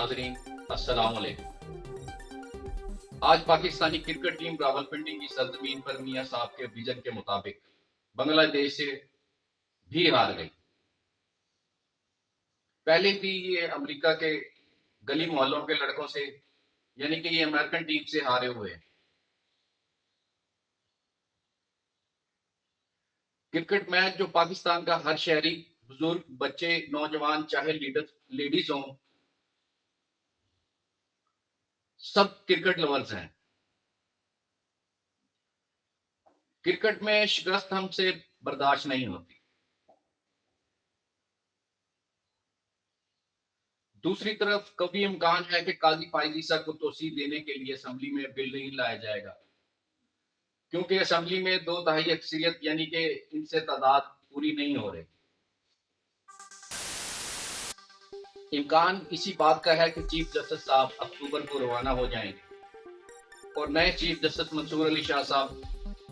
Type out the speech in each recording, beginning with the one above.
नाजरीन अस्सलाम वालेकुम। आज पाकिस्तानी क्रिकेट टीम रावलपिंडी की सरजमीन पर मियां साहब के विजन के मुताबिक बांग्लादेश से भी हार गई। पहले भी ये अमेरिका के गली मोहल्लों के लड़कों से यानी कि ये अमेरिकन टीम से हारे हुए हैं। क्रिकेट मैच जो पाकिस्तान का हर शहरी, बुजुर्ग, बच्चे, नौजवान, चाहे लेडीज हों, सब क्रिकेट लवर्स हैं। क्रिकेट में शिकस्त हमसे बर्दाश्त नहीं होती। दूसरी तरफ कभी इम्कान है कि काजी फाइज ईसा को तोसी देने के लिए असेंबली में बिल नहीं लाया जाएगा, क्योंकि असेंबली में 2/3 अक्सरियत यानी कि इनसे तादाद पूरी नहीं हो रही। इम्कान इसी बात का है कि चीफ जस्टिस साहब अक्टूबर को रवाना हो जाएंगे और नए चीफ जस्टिस मंसूर अली शाह साहब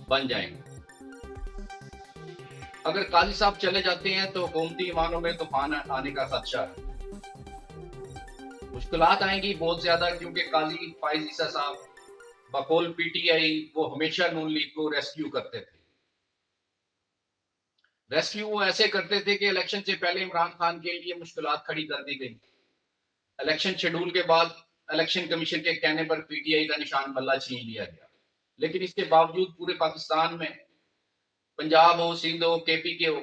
बन जाएंगे। अगर काजी साहब चले जाते हैं तो हुकूमती ईमानों में तूफान आने का खदशा है। मुश्किलात आएंगी बहुत ज्यादा, क्योंकि काजी फाइज ईसा साहब बकौल पीटीआई वो हमेशा नून लीग को रेस्क्यू करते थे। रेस्क्यू वो ऐसे करते थे कि इलेक्शन से पहले इमरान खान के लिए मुश्किलात खड़ी कर दी गई। इलेक्शन शेड्यूल के बाद इलेक्शन कमीशन के कहने पर पीटीआई का निशान बल्ला छीन लिया गया, लेकिन इसके बावजूद पूरे पाकिस्तान में, पंजाब हो, सिंध हो, केपी के हो,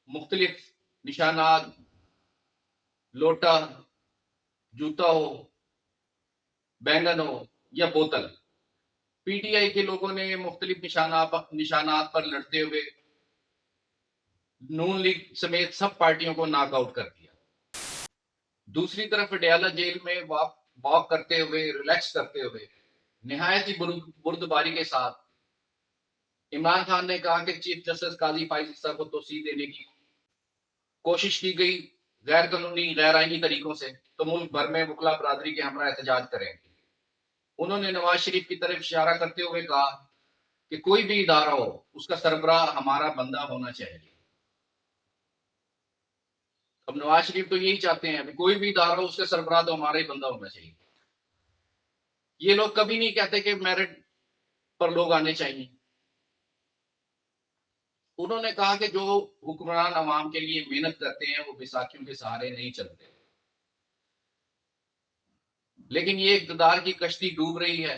मुख्तलिफ निशानात, लोटा, जूता हो, बैंगन हो या बोतल, पीटीआई के लोगों ने मुख्तलिफ निशानात पर लड़ते हुए नून लीग समेत सब पार्टियों को नॉकआउट कर दिया। दूसरी तरफ अडयाला जेल में वॉक करते हुए, रिलैक्स करते हुए, निहायत ही बुर्दबारी के साथ इमरान खान ने कहा कि चीफ जस्टिस काजी फाइज ईसा को तोसी देने की कोशिश की गई गैर कानूनी, गैर आईनी तरीकों से, तो मुल्क भर में वकला बरादरी के हमरा एहतजाज करेंगे। उन्होंने नवाज शरीफ की तरफ इशारा करते हुए कहा कि कोई भी इदारा हो, उसका सरबराह हमारा बंदा होना चाहिए। अब नवाज शरीफ तो यही चाहते हैं, कोई भी इदारा हो उसका सरबराह तो हमारा ही बंदा होना चाहिए। ये लोग कभी नहीं कहते कि मेरिट पर लोग आने चाहिए। उन्होंने कहा कि जो हुक्मरान अवाम के लिए मेहनत करते हैं वो बैसाखियों के सहारे नहीं चलते, लेकिन ये इक़्तिदार की कश्ती डूब रही है,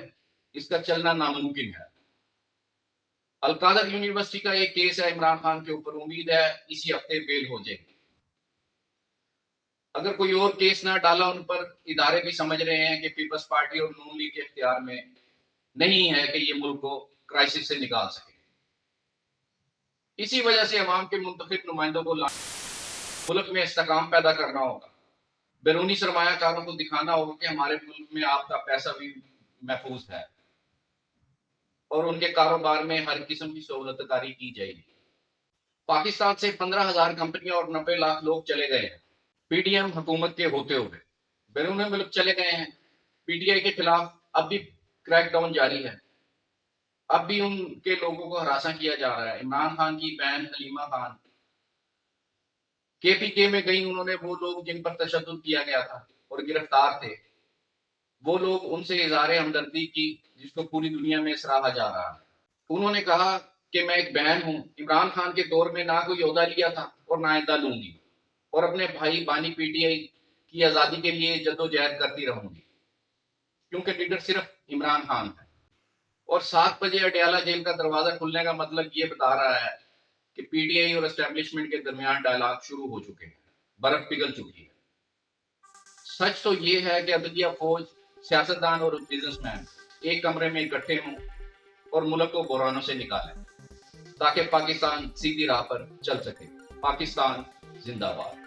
इसका चलना नामुमकिन है। अलकादर यूनिवर्सिटी का एक केस है इमरान खान के ऊपर, उम्मीद है इसी हफ्ते बेल हो जाएगी। अगर कोई और केस ना डाला उन पर, इदारे भी समझ रहे हैं कि पीपल्स पार्टी और नून लीग के इख्तियार में नहीं है कि ये मुल्क को क्राइसिस से निकाल सके। इसी वजह से अवाम के मुंतखब नुमाइंदों को मुल्क में इस्तेकाम पैदा करना होगा। बैरूनी सरमायाकारों को दिखाना होगा कि हमारे मुल्क में आपका पैसा भी महफूज है और उनके कारोबार में हर किस्म की सहूलतकारी की जाएगी। पाकिस्तान से 15,000 कंपनियां और 90 लाख लोग चले गए हैं पीडीएम हुकूमत के होते हुए, बैरून मुल्क चले गए हैं। पीटीआई के खिलाफ अब भी क्रैकडाउन जारी है, अब भी उनके लोगों को हरासा किया जा रहा है। इमरान खान की बहन हलीमा खान केपीके में गई, उन्होंने वो लोग जिन पर तशद्दुद किया गया था और गिरफ्तार थे, वो लोग उनसे इज़हार हमदर्दी की, जिसको पूरी दुनिया में सराहा जा रहा है। उन्होंने कहा कि मैं एक बहन हूं, इमरान खान के दौर में ना कोई ओहदा लिया था और ना आइंदा लूंगी, और अपने भाई बानी पीटीआई की आज़ादी के लिए जद्दोजहद करती रहूंगी, क्योंकि लीडर सिर्फ इमरान खान है। और 7 बजे अडयाला जेल का दरवाजा खुलने का मतलब ये बता रहा है कि पीटीआई और एस्टेब्लिशमेंट के दरमियान डायलॉग शुरू हो चुके हैं, बर्फ पिघल चुकी है। सच तो ये है कि अदलिया, फौज, सियासतदान और बिजनेसमैन एक कमरे में इकट्ठे हों और मुल्क को बुरानों से निकालें, ताकि पाकिस्तान सीधी राह पर चल सके। पाकिस्तान जिंदाबाद।